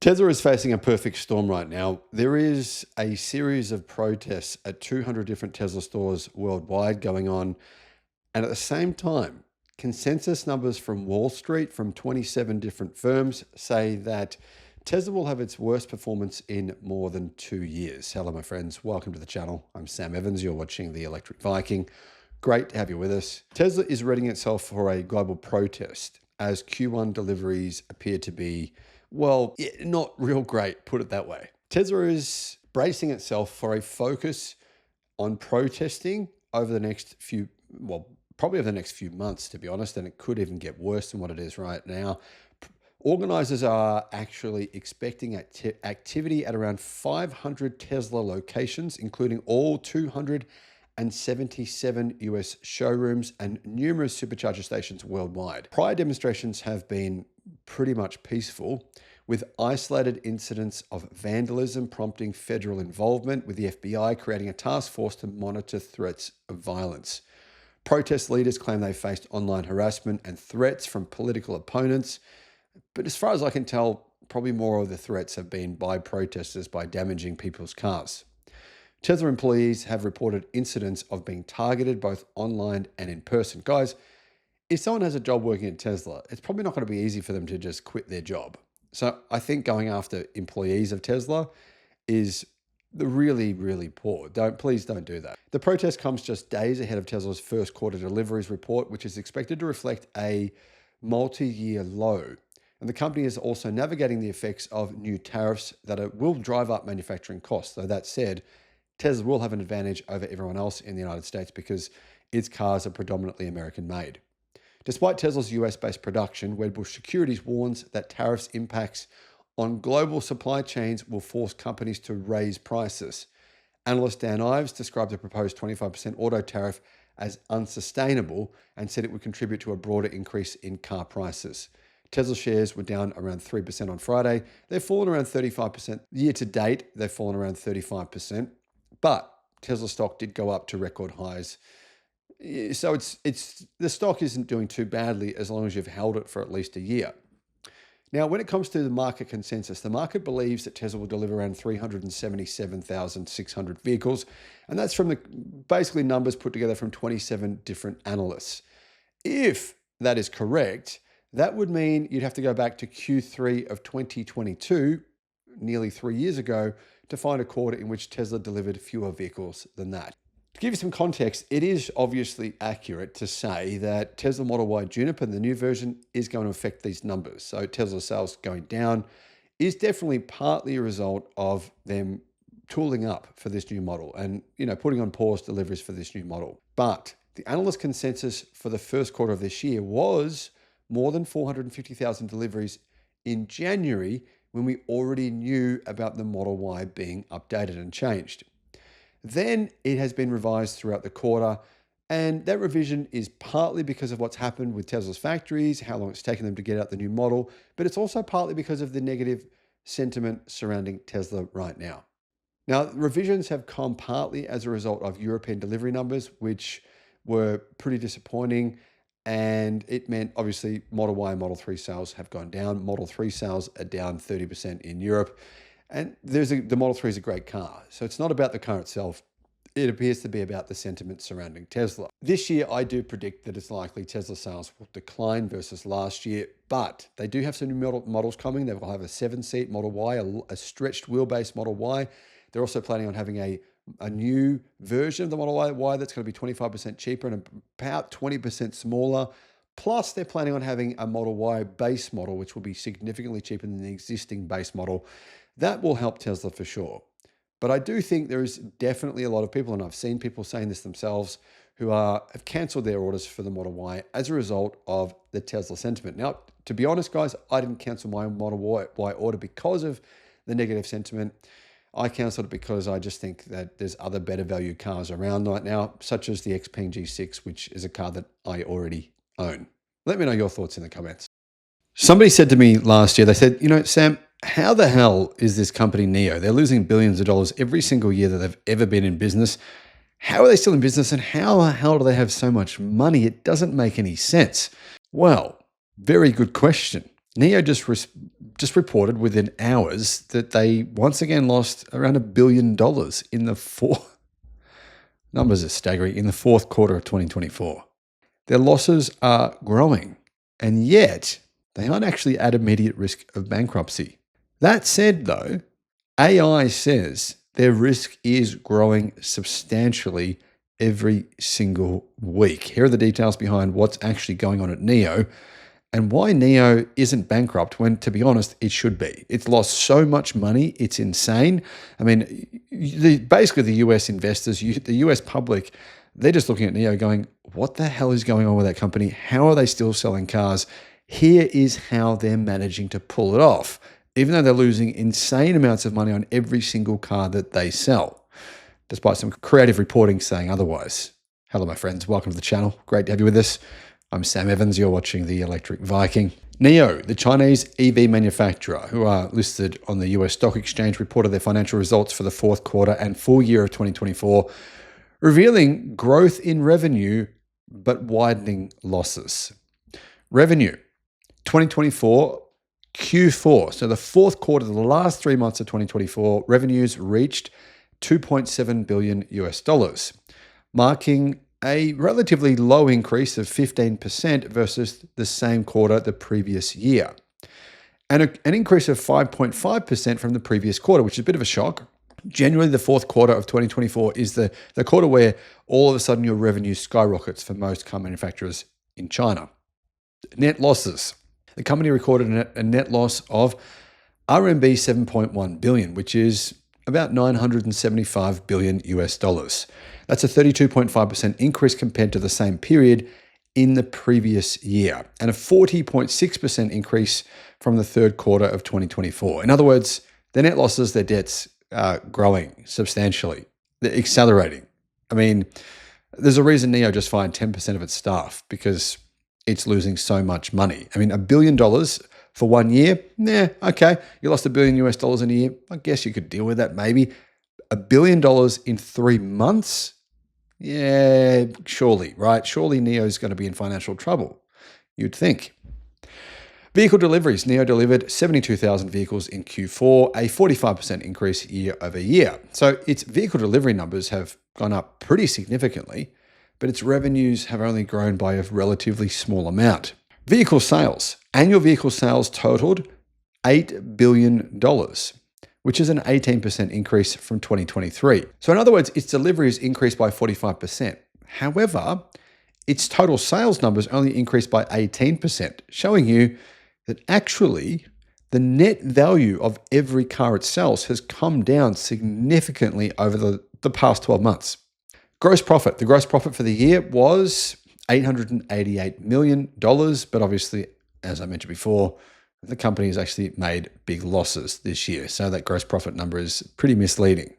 Tesla is facing a perfect storm right now. There is a series of protests at 200 different Tesla stores worldwide going on. And at the same time, consensus numbers from Wall Street from 27 different firms say that Tesla will have its worst performance in more than 2 years. Hello, my friends. Welcome to the channel. I'm Sam Evans. You're watching the Electric Viking. Great to have you with us. Tesla is readying itself for a global protest as Q1 deliveries appear to be, well, not real great, put it that way. Tesla is bracing itself for a focus on protesting over the next few, probably over the next few months, to be honest, and it could even get worse than what it is right now. Organizers are actually expecting activity at around 500 Tesla locations, including all 277 US showrooms and numerous supercharger stations worldwide. Prior demonstrations have been pretty much peaceful, with isolated incidents of vandalism prompting federal involvement, with the FBI creating a task force to monitor threats of violence. Protest leaders claim they faced online harassment and threats from political opponents, but as far as I can tell, probably more of the threats have been by protesters by damaging people's cars. Tesla employees have reported incidents of being targeted both online and in person. Guys, if someone has a job working at Tesla, it's probably not going to be easy for them to just quit their job. So I think going after employees of Tesla is really, really poor. Please don't do that. The protest comes just days ahead of Tesla's first quarter deliveries report, which is expected to reflect a multi-year low. And the company is also navigating the effects of new tariffs that will drive up manufacturing costs. Though that said, Tesla will have an advantage over everyone else in the United States because its cars are predominantly American made. Despite Tesla's US-based production, Wedbush Securities warns that tariffs impacts on global supply chains will force companies to raise prices. Analyst Dan Ives described the proposed 25% auto tariff as unsustainable and said it would contribute to a broader increase in car prices. Tesla shares were down around 3% on Friday. They've fallen around 35%. Year to date, they've fallen around 35%. But Tesla stock did go up to record highs. So the stock isn't doing too badly as long as you've held it for at least a year. Now, when it comes to the market consensus, the market believes that Tesla will deliver around 377,600 vehicles. And that's from the basically numbers put together from 27 different analysts. If that is correct, that would mean you'd have to go back to Q3 of 2022, nearly 3 years ago, to find a quarter in which Tesla delivered fewer vehicles than that. To give you some context, it is obviously accurate to say that Tesla Model Y Juniper, the new version, is going to affect these numbers. So Tesla sales going down is definitely partly a result of them tooling up for this new model and, putting on pause deliveries for this new model. But the analyst consensus for the first quarter of this year was more than 450,000 deliveries in January, when we already knew about the Model Y being updated and changed. Then it has been revised throughout the quarter, and that revision is partly because of what's happened with Tesla's factories, how long it's taken them to get out the new model, but it's also partly because of the negative sentiment surrounding Tesla right now. Now, revisions have come partly as a result of European delivery numbers, which were pretty disappointing. And it meant, obviously, Model Y and Model 3 sales have gone down. Model 3 sales are down 30% in Europe. And the Model 3 is a great car. So it's not about the car itself. It appears to be about the sentiment surrounding Tesla. This year, I do predict that it's likely Tesla sales will decline versus last year. But they do have some new models coming. They will have a 7-seat Model Y, a stretched wheelbase Model Y. They're also planning on having a new version of the Model Y that's going to be 25% cheaper and about 20% smaller. Plus, they're planning on having a Model Y base model, which will be significantly cheaper than the existing base model. That will help Tesla for sure. But I do think there is definitely a lot of people, and I've seen people saying this themselves, who have canceled their orders for the Model Y as a result of the Tesla sentiment. Now, to be honest, guys, I didn't cancel my Model Y order because of the negative sentiment. I cancelled it because I just think that there's other better value cars around right now, such as the Xpeng G6, which is a car that I already own. Let me know your thoughts in the comments. Somebody said to me last year, they said, Sam, how the hell is this company NIO? They're losing billions of dollars every single year that they've ever been in business. How are they still in business, and how the hell do they have so much money? It doesn't make any sense. Well, very good question. NIO just reported within hours that they once again lost around $1 billion in the numbers are staggering, in the fourth quarter of 2024. Their losses are growing, and yet they aren't actually at immediate risk of bankruptcy. That said, though, AI says their risk is growing substantially every single week. Here are the details behind what's actually going on at NIO and why NIO isn't bankrupt when, to be honest, it should be. It's lost so much money, it's insane. I mean, basically the US investors, the US public, they're just looking at NIO going, what the hell is going on with that company? How are they still selling cars? Here is how they're managing to pull it off, even though they're losing insane amounts of money on every single car that they sell, despite some creative reporting saying otherwise. Hello, my friends. Welcome to the channel. Great to have you with us. I'm Sam Evans. You're watching the Electric Viking. NIO, the Chinese EV manufacturer, who are listed on the US Stock Exchange, reported their financial results for the fourth quarter and full year of 2024, revealing growth in revenue, but widening losses. Revenue, 2024, Q4, so the fourth quarter, the last 3 months of 2024, revenues reached $2.7 billion US, marking a relatively low increase of 15% versus the same quarter the previous year, and an increase of 5.5% from the previous quarter, which is a bit of a shock. Generally, the fourth quarter of 2024 is the quarter where all of a sudden your revenue skyrockets for most car manufacturers in China. Net losses. The company recorded a net loss of RMB 7.1 billion, which is about $975 billion US. That's a 32.5% increase compared to the same period in the previous year, and a 40.6% increase from the third quarter of 2024. In other words, their net losses, their debts are growing substantially. They're accelerating. I mean, there's a reason NIO just fired 10% of its staff, because it's losing so much money. I mean, $1 billion for 1 year, okay. You lost $1 billion US in a year. I guess you could deal with that maybe. $1 billion in 3 months? Yeah, surely, right? Surely NIO's going to be in financial trouble, you'd think. Vehicle deliveries. NIO delivered 72,000 vehicles in Q4, a 45% increase year over year. So its vehicle delivery numbers have gone up pretty significantly, but its revenues have only grown by a relatively small amount. Vehicle sales. Annual vehicle sales totaled $8 billion, which is an 18% increase from 2023. So in other words, its deliveries increased by 45%. However, its total sales numbers only increased by 18%, showing you that actually the net value of every car it sells has come down significantly over the past 12 months. Gross profit. The gross profit for the year was $888 million, but obviously, as I mentioned before, the company has actually made big losses this year, so that gross profit number is pretty misleading.